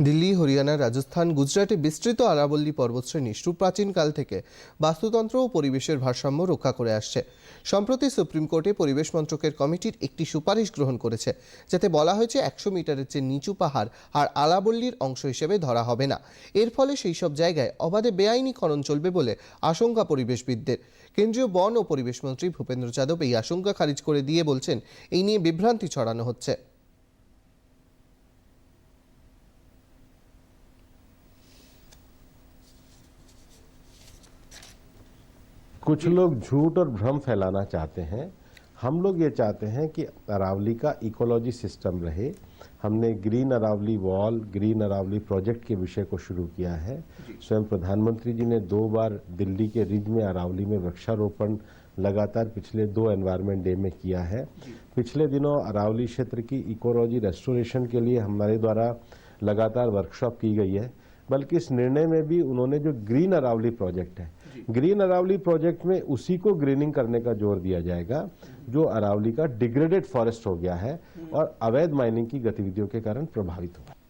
দিল্লি, হরিয়ানা, রাজস্থান, গুজরাটে বিস্তৃত আরাবল্লী পর্বতশ্রেণী সুপ্রাচীনকাল থেকে বাস্তুতন্ত্র ও পরিবেশের ভারসাম্য রক্ষা করে আসছে। সম্প্রতি সুপ্রিম কোর্টে পরিবেশ মন্ত্রকের কমিটির একটি সুপারিশ গ্রহণ করেছে, যাতে বলা হয়েছে 100 মিটারের চেয়ে নিচু পাহাড় আর আরাবল্লীর অংশ হিসেবে ধরা হবে না। এর ফলে সেই সব জায়গায় অবাধে বেআইনি খনন চলবে বলে আশঙ্কা পরিবেশবিদদের। কেন্দ্রীয় বন ও পরিবেশ মন্ত্রী ভূপেন্দ্র যাদব এই আশঙ্কা খারিজ করে দিয়ে বলছেন, এই নিয়ে বিভ্রান্তি ছড়ানো হচ্ছে। कुछ लोग झूठ और भ्रम फैलाना चाहते हैं। हम लोग ये चाहते हैं कि अरावली का इकोलॉजी सिस्टम रहे। हमने green Aravalli wall, green Aravalli project के विषय को शुरू किया है। स्वयं प्रधानमंत्री जी ने 2 बार दिल्ली के रिज में अरावली में वृक्षारोपण लगातार पिछले 2 एनवायरमेंट डे में किया है। पिछले दिनों अरावली क्षेत्र की इकोलॉजी रेस्टोरेशन के लिए हमारे द्वारा लगातार वर्कशॉप की गई है। बल्कि इस निर्णय में भी उन्होंने जो ग्रीन अरावली प्रोजेक्ट है, ग्रीन अरावली प्रोजेक्ट में उसी को ग्रीनिंग करने का जोर दिया जाएगा जो अरावली का डिग्रेडेड फॉरेस्ट हो गया है और अवैध माइनिंग की गतिविधियों के कारण प्रभावित हुआ।